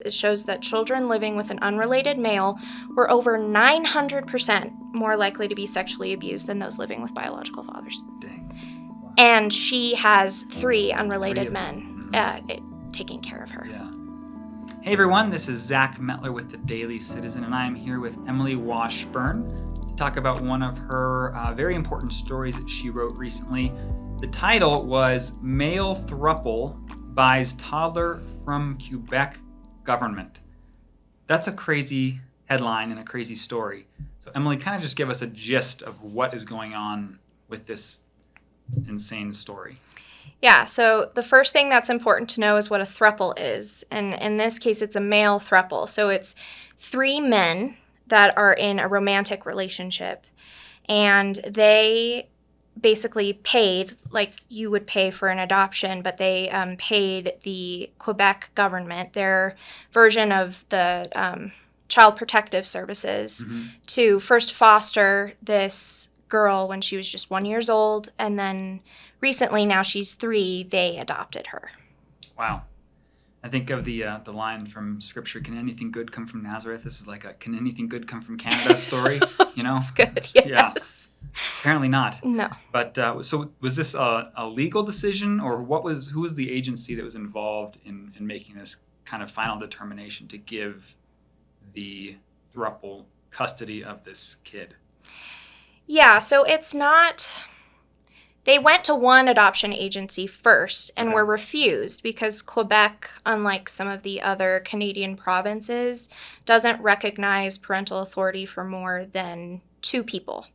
It shows that children living with an unrelated male were over 900% more likely to be sexually abused than those living with biological fathers. Dang. Wow. And she has 3 unrelated men taking care of her. Yeah. Hey everyone, this is Zach Mettler with the Daily Citizen, and I am here with Emily Washburn to talk about one of her very important stories that she wrote recently. The title was Male Throuple Buys Toddler from Quebec Government. That's a crazy headline and a crazy story. So Emily, kind of just give us a gist of what is going on with this insane story. Yeah, so the first thing that's important to know is what a throuple is. And in this case, it's a male throuple. So it's 3 men that are in a romantic relationship. And they basically paid, like you would pay for an adoption, but they paid the Quebec government, their version of the Child Protective Services, to first foster this girl when she was just 1 year old, and then recently, now she's 3, they adopted her. Wow. I think of the line from Scripture, can anything good come from Nazareth? This is like a can anything good come from Canada story, you know? That's good, yes. Yeah. Apparently not. No. But so was this a legal decision, or who was the agency that was involved in making this kind of final determination to give the throuple custody of this kid? Yeah, so it's not... They went to one adoption agency first and were refused because Quebec, unlike some of the other Canadian provinces, doesn't recognize parental authority for more than 2 people.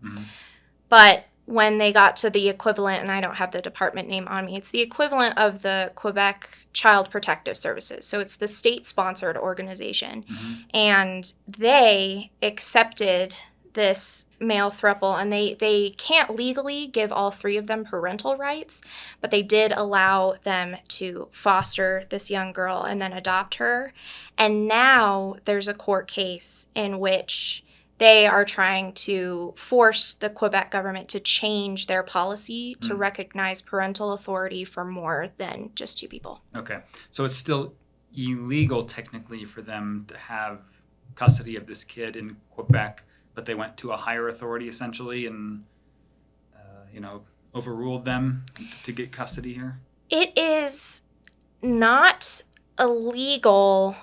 But when they got to the equivalent, and I don't have the department name on me, it's the equivalent of the Quebec Child Protective Services. So it's the state-sponsored organization. And they accepted this male throuple, and they can't legally give all 3 of them parental rights, but they did allow them to foster this young girl and then adopt her. And now there's a court case in which they are trying to force the Quebec government to change their policy to recognize parental authority for more than just 2 people. Okay. So it's still illegal technically for them to have custody of this kid in Quebec, but they went to a higher authority essentially and, overruled them to get custody here? It is not illegal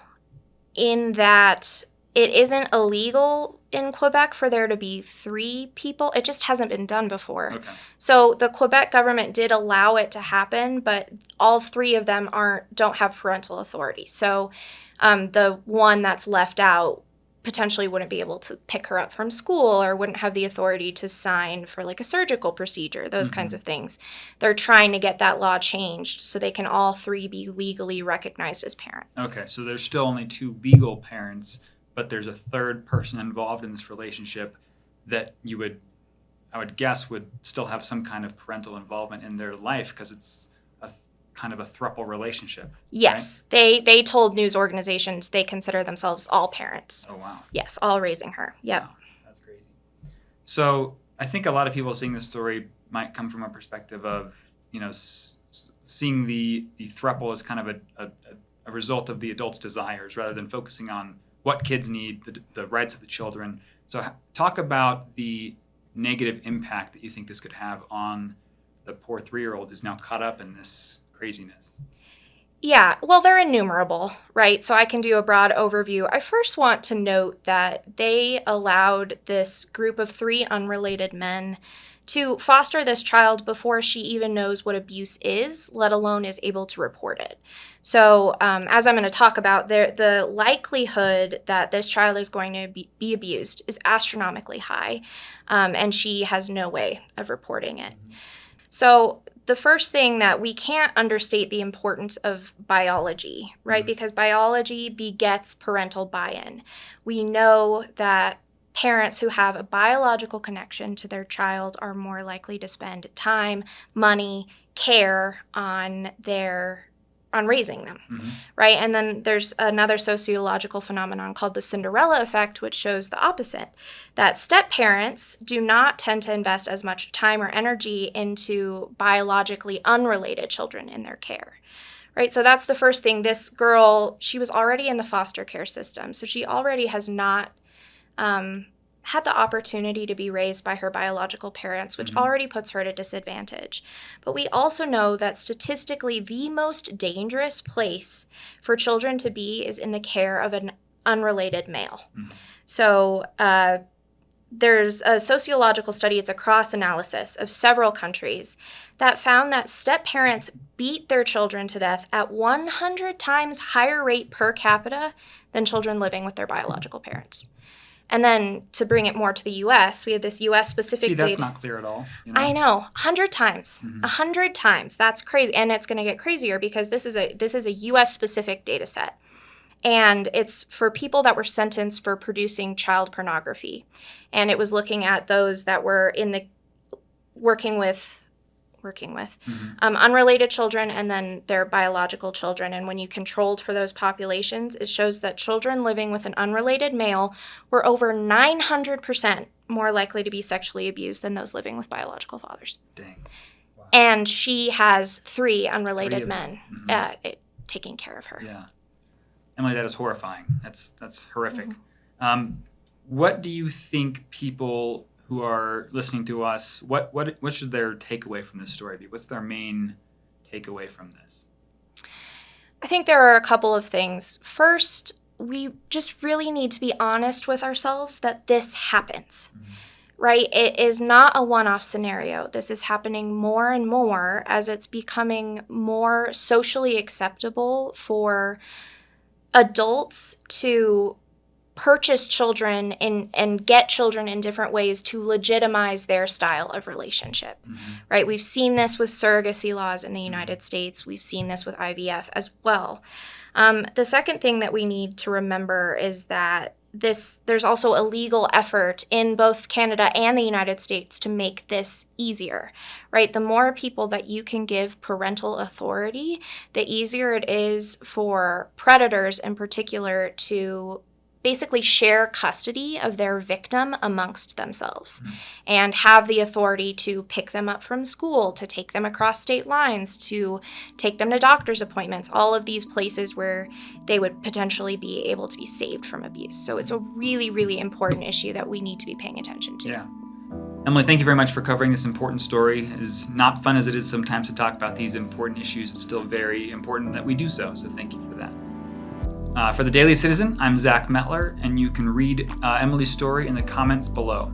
in that it isn't illegal in Quebec for there to be 3 people. It just hasn't been done before. Okay. So the Quebec government did allow it to happen, but all 3 of them don't have parental authority. So the one that's left out potentially wouldn't be able to pick her up from school or wouldn't have the authority to sign for like a surgical procedure, those kinds of things. They're trying to get that law changed so they can all 3 be legally recognized as parents. Okay, so there's still only 2 legal parents, but there's a third person involved in this relationship that I would guess would still have some kind of parental involvement in their life because it's kind of a throuple relationship. Yes, right? They told news organizations they consider themselves all parents. Oh, wow. Yes, all raising her. Yep. Wow, that's crazy. So I think a lot of people seeing this story might come from a perspective of, seeing the throuple as kind of a result of the adult's desires rather than focusing on what kids need, the rights of the children. So talk about the negative impact that you think this could have on the poor 3-year-old who's now caught up in this craziness. Yeah, well, they're innumerable, right? So I can do a broad overview. I first want to note that they allowed this group of 3 unrelated men to foster this child before she even knows what abuse is, let alone is able to report it. So as I'm going to talk about, the likelihood that this child is going to be abused is astronomically high, and she has no way of reporting it. So the first thing that we can't understate the importance of biology, right? Because biology begets parental buy-in. We know that parents who have a biological connection to their child are more likely to spend time, money, care on raising them, right? And then there's another sociological phenomenon called the Cinderella effect, which shows the opposite, that step-parents do not tend to invest as much time or energy into biologically unrelated children in their care, right? So that's the first thing. This girl, she was already in the foster care system, so she already has not had the opportunity to be raised by her biological parents, which already puts her at a disadvantage. But we also know that statistically, the most dangerous place for children to be is in the care of an unrelated male. So there's a sociological study, it's a cross-analysis of several countries, that found that step-parents beat their children to death at 100 times higher rate per capita than children living with their biological parents. And then to bring it more to the U.S., we have this U.S.-specific See, that's data. not clear at all. I know, 100 times. 100 times. That's crazy. And it's going to get crazier because this is a U.S.-specific data set. And it's for people that were sentenced for producing child pornography. And it was looking at those that were in the working with unrelated children and then their biological children. And when you controlled for those populations, it shows that children living with an unrelated male were over 900% more likely to be sexually abused than those living with biological fathers. Dang. Wow. And she has 3 unrelated Three men taking care of her. Yeah. Emily, that is horrifying. That's horrific. What do you think people who are listening to us, what should their takeaway from this story be? What's their main takeaway from this? I think there are a couple of things. First, we just really need to be honest with ourselves that this happens, right? It is not a one-off scenario. This is happening more and more as it's becoming more socially acceptable for adults to purchase children and get children in different ways to legitimize their style of relationship, right? We've seen this with surrogacy laws in the United States. We've seen this with IVF as well. The second thing that we need to remember is that there's also a legal effort in both Canada and the United States to make this easier, right? The more people that you can give parental authority, the easier it is for predators in particular to basically share custody of their victim amongst themselves and have the authority to pick them up from school, to take them across state lines, to take them to doctor's appointments, all of these places where they would potentially be able to be saved from abuse. So it's a really, really important issue that we need to be paying attention to. Yeah. Emily, thank you very much for covering this important story. As not fun as it is sometimes to talk about these important issues, it's still very important that we do so. So thank you for that. For the Daily Citizen, I'm Zach Mettler, and you can read Emily's story in the comments below.